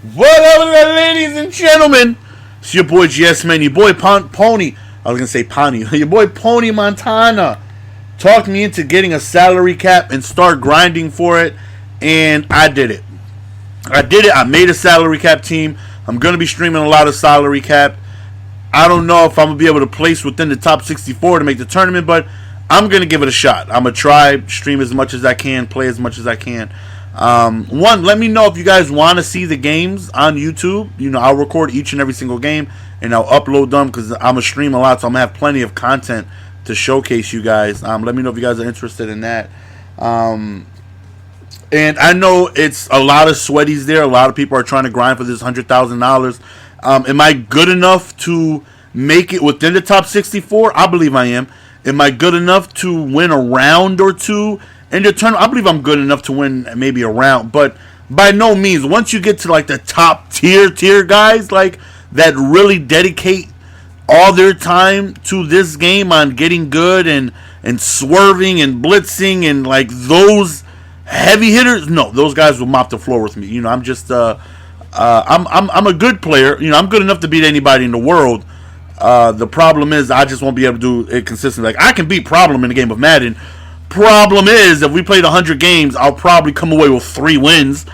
What up, ladies and gentlemen? It's your boy GS Man, your boy Pony. I was gonna say Pony. Your boy Pony Montana talked me into getting a salary cap and start grinding for it, and I did it. I made a salary cap team. I'm gonna be streaming a lot of salary cap. I don't know if I'm gonna be able to place within the top 64 to make the tournament, but I'm gonna give it a shot. I'm gonna try, stream as much as I can, play as much as I can. Let me know if you guys want to see the games on YouTube. You know, I'll record each and every single game and I'll upload them because I'm gonna stream a lot, so I'm gonna have plenty of content to showcase you guys. Let me know if you guys are interested in that. And I know it's a lot of sweaties there. A lot of people are trying to grind for this $100,000. Am I good enough to make it within the top 64? I believe I am. Am I good enough to win a round or two in the tournament? I believe I'm good enough to win maybe a round, but by no means. Once you get to like the top tier guys, like that really dedicate all their time to this game on getting good and swerving and blitzing and like those heavy hitters, no, those guys will mop the floor with me. You know, I'm just I'm a good player. You know, I'm good enough to beat anybody in the world. The problem is I just won't be able to do it consistently. Like I can beat Problem in a game of Madden. Problem is, if we played 100 games, I'll probably come away with 3 wins.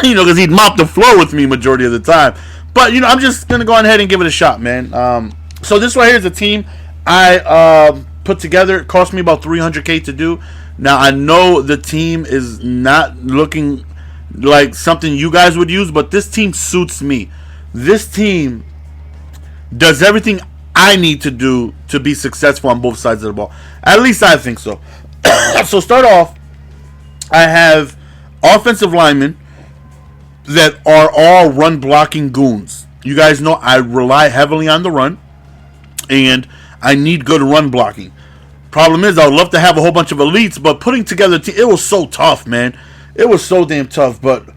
You know, because he'd mop the floor with me majority of the time. But you know, I'm just gonna go ahead and give it a shot, man. So this right here is a team I put together. It cost me about $300K to do. Now I know the team is not looking like something you guys would use, but this team suits me. This team does everything I need to do to be successful on both sides of the ball. At least I think so. So start off, I have offensive linemen that are all run blocking goons. You guys know I rely heavily on the run, and I need good run blocking. Problem is, I would love to have a whole bunch of elites, but putting together it was so tough, man. It was so damn tough. But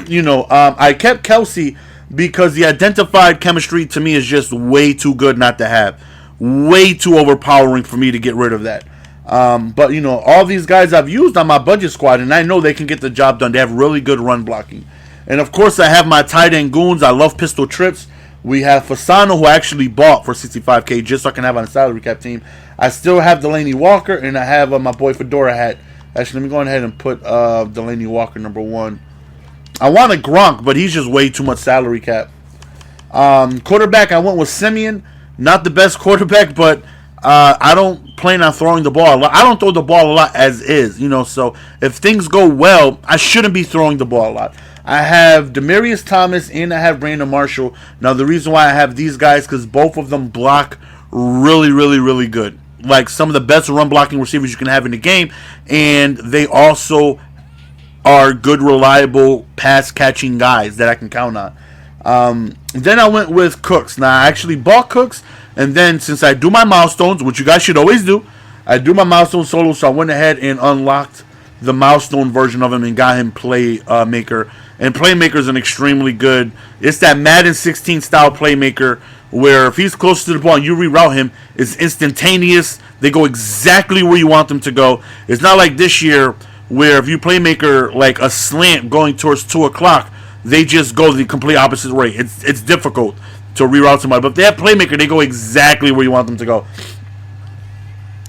you know, I kept Kelsey because the identified chemistry to me is just way too good not to have. Way too overpowering for me to get rid of that. But, you know, all these guys I've used on my budget squad, and I know they can get the job done. They have really good run blocking. And, of course, I have my tight end goons. I love pistol trips. We have Fasano, who I actually bought for $65K just so I can have on a salary cap team. I still have Delaney Walker, and I have my boy Fedora hat. Actually, let me go ahead and put Delaney Walker number 1. I want a Gronk, but he's just way too much salary cap. Quarterback, I went with Simeon. Not the best quarterback, but I don't plan on throwing the ball a lot. I don't throw the ball a lot as is, you know. So if things go well, I shouldn't be throwing the ball a lot. I have Demaryius Thomas and I have Brandon Marshall. Now the reason why I have these guys because both of them block really, really, really good. Like some of the best run blocking receivers you can have in the game, and they also are good, reliable pass catching guys that I can count on. Then I went with Cooks. Now I actually bought Cooks, and then since I do my milestones, which you guys should always do, I do my milestone solo, so I went ahead and unlocked the milestone version of him and got him Playmaker. And Playmaker is an extremely good. It's that Madden 16 style Playmaker where if he's close to the ball and you reroute him, it's instantaneous. They go exactly where you want them to go. It's not like this year where if you Playmaker like a slant going towards 2 o'clock, they just go the complete opposite way. It's difficult to reroute somebody. But if they have Playmaker, they go exactly where you want them to go.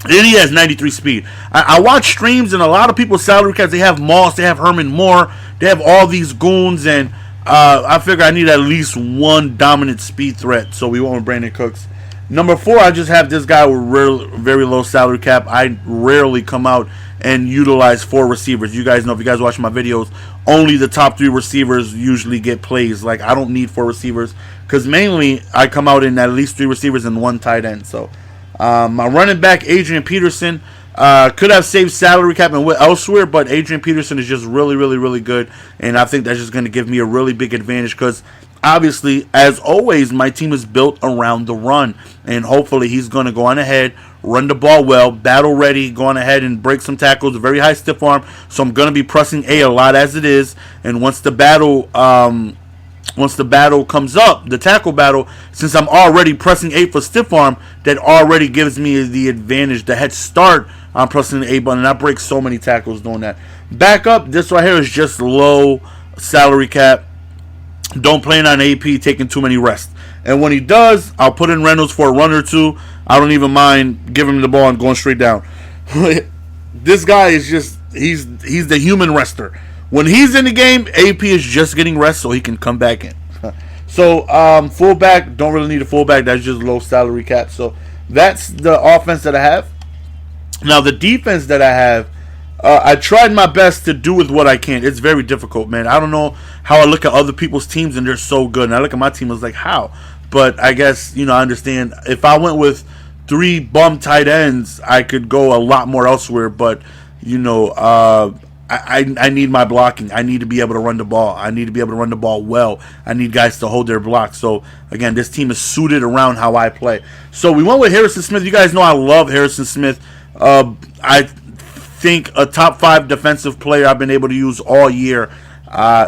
And he has 93 speed. I watch streams, and a lot of people's salary caps, they have Moss, they have Herman Moore, they have all these goons, and I figure I need at least one dominant speed threat, so we went with Brandon Cooks. Number 4, I just have this guy with very low salary cap. I rarely come out and utilize 4 receivers. You guys know, if you guys watch my videos, only the top 3 receivers usually get plays. Like, I don't need 4 receivers, because mainly I come out in at least 3 receivers and 1 tight end, so... my running back, Adrian Peterson, could have saved salary cap and went elsewhere, but Adrian Peterson is just really, really, really good, and I think that's just going to give me a really big advantage because, obviously, as always, my team is built around the run, and hopefully he's going to go on ahead, run the ball well, battle ready, go on ahead and break some tackles, very high stiff arm, so I'm going to be pressing A lot as it is, and once the battle comes up, the tackle battle, since I'm already pressing A for stiff arm, that already gives me the advantage, the head start on pressing the A button, and I break so many tackles doing that. Back up, this right here is just low salary cap. don't plan on AP taking too many rests. And when he does, I'll put in Reynolds for a run or two. I don't even mind giving him the ball and going straight down. This guy is just, he's the human rester. When he's in the game, AP is just getting rest so he can come back in. So fullback, don't really need a fullback. That's just low salary cap. So that's the offense that I have. Now the defense that I have, I tried my best to do with what I can. It's very difficult, man. I don't know how I look at other people's teams and they're so good. And I look at my team, I was like, how? But I guess, I understand. If I went with 3 bum tight ends, I could go a lot more elsewhere. But, I need my blocking. I need to be able to run the ball. I need to be able to run the ball well. I need guys to hold their blocks. So, again, this team is suited around how I play. So, we went with Harrison Smith. You guys know I love Harrison Smith. I think a top 5 defensive player I've been able to use all year.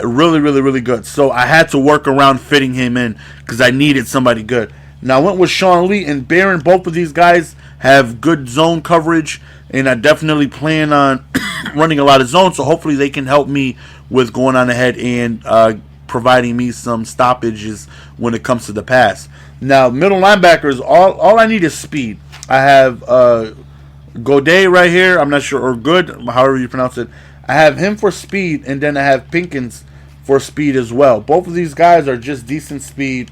Really, really, really good. So, I had to work around fitting him in because I needed somebody good. Now, I went with Sean Lee and Barron. Both of these guys have good zone coverage, and I definitely plan on running a lot of zones, so hopefully they can help me with going on ahead and providing me some stoppages when it comes to the pass. Now, middle linebackers, all I need is speed. I have Godet right here, I'm not sure, or Good, however you pronounce it. I have him for speed, and then I have Pinkins for speed as well. Both of these guys are just decent speed.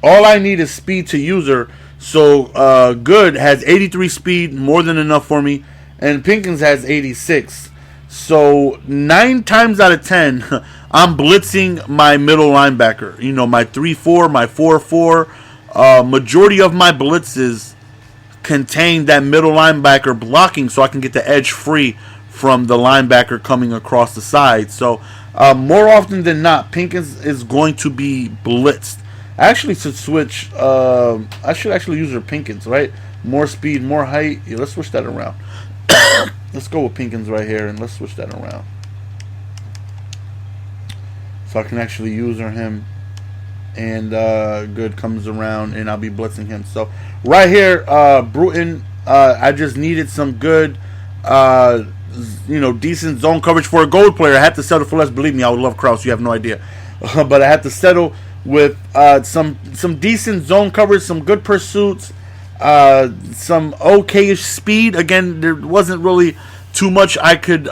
All I need is speed to user. So Good has 83 speed, more than enough for me, and Pinkins has 86. So 9 times out of 10, I'm blitzing my middle linebacker. My 3-4, my 4-4. Majority of my blitzes contain that middle linebacker blocking, so I can get the edge free from the linebacker coming across the side. So more often than not, Pinkins is going to be blitzed. I actually should switch. I should actually use her Pinkins, right? More speed, more height. Yeah, let's switch that around. Let's go with Pinkins right here, and let's switch that around. So I can actually use him, and Good comes around, and I'll be blitzing him. So right here, Bruton, I just needed some good, decent zone coverage for a gold player. I had to settle for less. Believe me, I would love Krause. You have no idea. But I had to settle with some decent zone coverage, some good pursuits, some okay-ish speed. Again, there wasn't really too much I could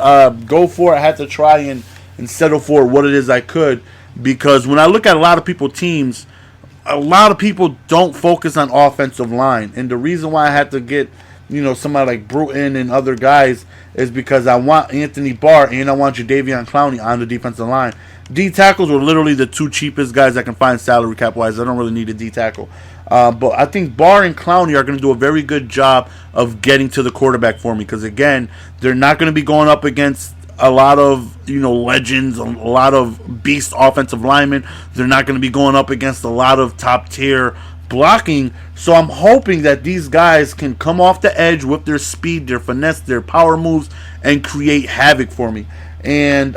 go for. I had to try and settle for what it is I could, because when I look at a lot of people's teams, a lot of people don't focus on offensive line. And the reason why I had to get somebody like Bruton and other guys is because I want Anthony Barr and I want Jadeveon Clowney on the defensive line. D tackles were literally the 2 cheapest guys I can find salary cap wise. I don't really need a D tackle. But I think Barr and Clowney are going to do a very good job of getting to the quarterback for me, because again, they're not going to be going up against a lot of legends, a lot of beast offensive linemen. They're not going to be going up against a lot of top tier blocking. So I'm hoping that these guys can come off the edge with their speed, their finesse, their power moves, and create havoc for me. And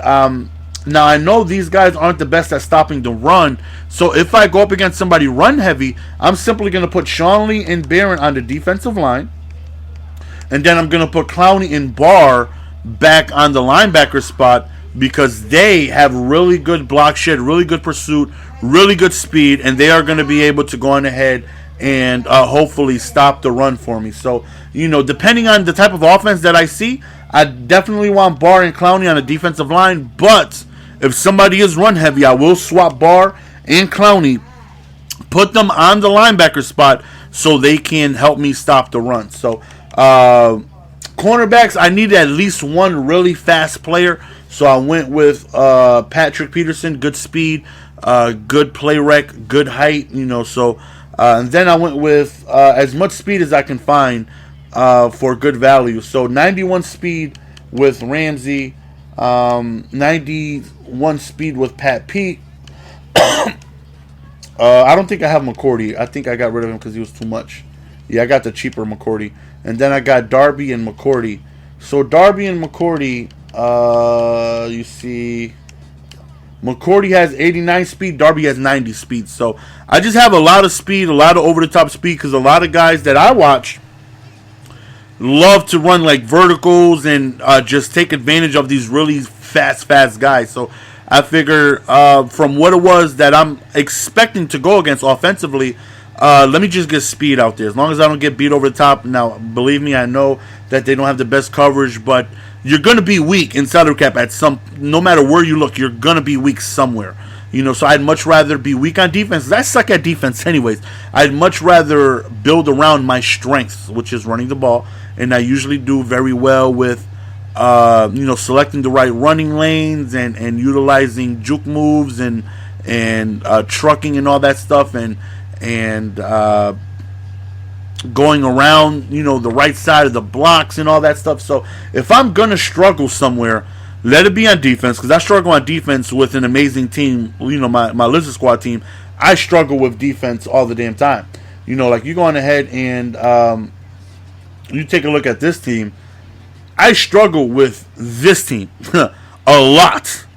now I know these guys aren't the best at stopping the run, so if I go up against somebody run heavy, I'm simply going to put Sean Lee and Barron on the defensive line, and then I'm going to put Clowney and Barr back on the linebacker spot, because they have really good block shed, really good pursuit, really good speed, and they are going to be able to go on ahead and hopefully stop the run for me. So, depending on the type of offense that I see, I definitely want Barr and Clowney on the defensive line, but if somebody is run heavy, I will swap Barr and Clowney, put them on the linebacker spot so they can help me stop the run. So, cornerbacks, I needed at least one really fast player, so I went with Patrick Peterson, good speed, good play rec, good height, so and then I went with as much speed as I can find for good value. So 91 speed with Ramsey, 91 speed with Pat Pete. I don't think I have McCourty. I think I got rid of him because he was too much. Yeah, I got the cheaper McCourty. And then I got Darby and McCourty. So Darby and McCourty, you see, McCourty has 89 speed, Darby has 90 speed. So I just have a lot of speed, a lot of over-the-top speed, because a lot of guys that I watch love to run like verticals and just take advantage of these really fast guy. So I figure from what it was that I'm expecting to go against offensively, let me just get speed out there. As long as I don't get beat over the top. Now, believe me, I know that they don't have the best coverage, but you're going to be weak in salary cap at some, no matter where you look, you're going to be weak somewhere. You know, so I'd much rather be weak on defense. I suck at defense anyways. I'd much rather build around my strengths, which is running the ball. And I usually do very well with, selecting the right running lanes and utilizing juke moves and trucking and all that stuff and going around, the right side of the blocks and all that stuff. So if I'm going to struggle somewhere, let it be on defense, because I struggle on defense with an amazing team. My Lizard Squad team, I struggle with defense all the damn time. Like you go on ahead and you take a look at this team. I struggle with this team a lot.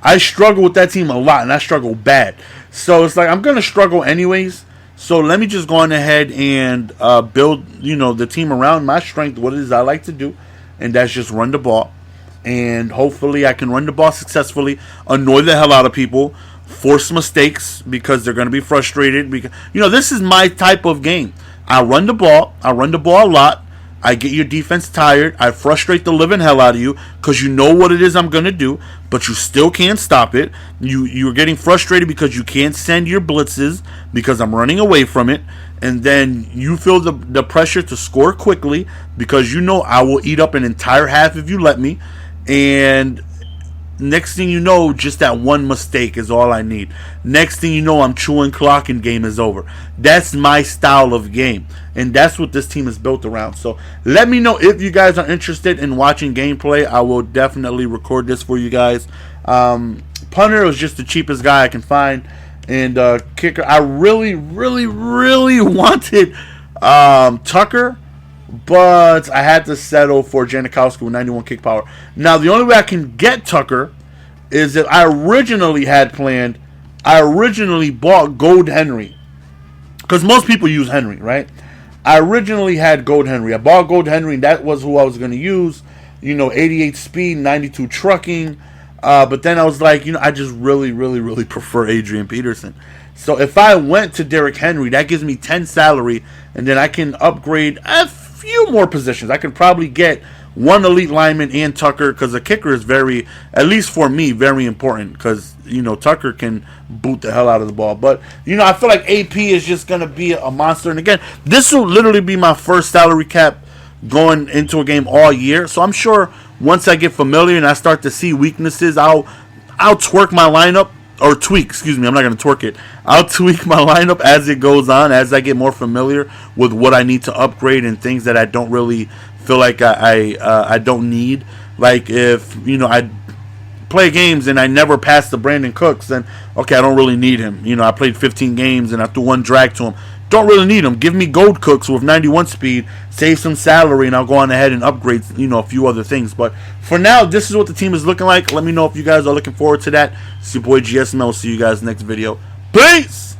I struggle with that team a lot, and I struggle bad. So it's like I'm going to struggle anyways. So let me just go on ahead and build, the team around my strength, what it is I like to do, and that's just run the ball. And hopefully I can run the ball successfully, annoy the hell out of people, force mistakes because they're going to be frustrated. Because this is my type of game. I run the ball a lot. I get your defense tired. I frustrate the living hell out of you because you know what it is I'm going to do, but you still can't stop it. You're getting frustrated because you can't send your blitzes because I'm running away from it. And then you feel the pressure to score quickly because I will eat up an entire half if you let me. And next thing you know, just that one mistake is all I need. Next thing you know, I'm chewing clock and game is over. That's my style of game. And that's what this team is built around. So let me know if you guys are interested in watching gameplay. I will definitely record this for you guys. Punter was just the cheapest guy I can find. And kicker, I really, really, really wanted Tucker. But I had to settle for Janikowski with 91 kick power. Now, the only way I can get Tucker is that I originally bought Gold Henry. Because most people use Henry, right? I originally had Gold Henry. I bought Gold Henry, and that was who I was going to use. 88 speed, 92 trucking. But then I was like, I just really, really, really prefer Adrian Peterson. So if I went to Derrick Henry, that gives me 10 salary, and then I can upgrade a few more positions. I can probably get one elite lineman and Tucker, because the kicker is very, at least for me, very important, because Tucker can boot the hell out of the ball. But I feel like AP is just going to be a monster. And again, this will literally be my first salary cap going into a game all year. So I'm sure once I get familiar and I start to see weaknesses, I'll twerk my lineup. Or tweak, I'm not going to twerk it. I'll tweak my lineup as it goes on, as I get more familiar with what I need to upgrade and things that I don't really feel like I don't need. Like if, I play games and I never pass to Brandon Cooks, then, okay, I don't really need him. I played 15 games and I threw one drag to him. Don't really need him. Give me Gold Cooks with 91 speed, save some salary, and I'll go on ahead and upgrade, a few other things. But for now, this is what the team is looking like. Let me know if you guys are looking forward to that. It's your boy GSML. We'll see you guys next video. Peace!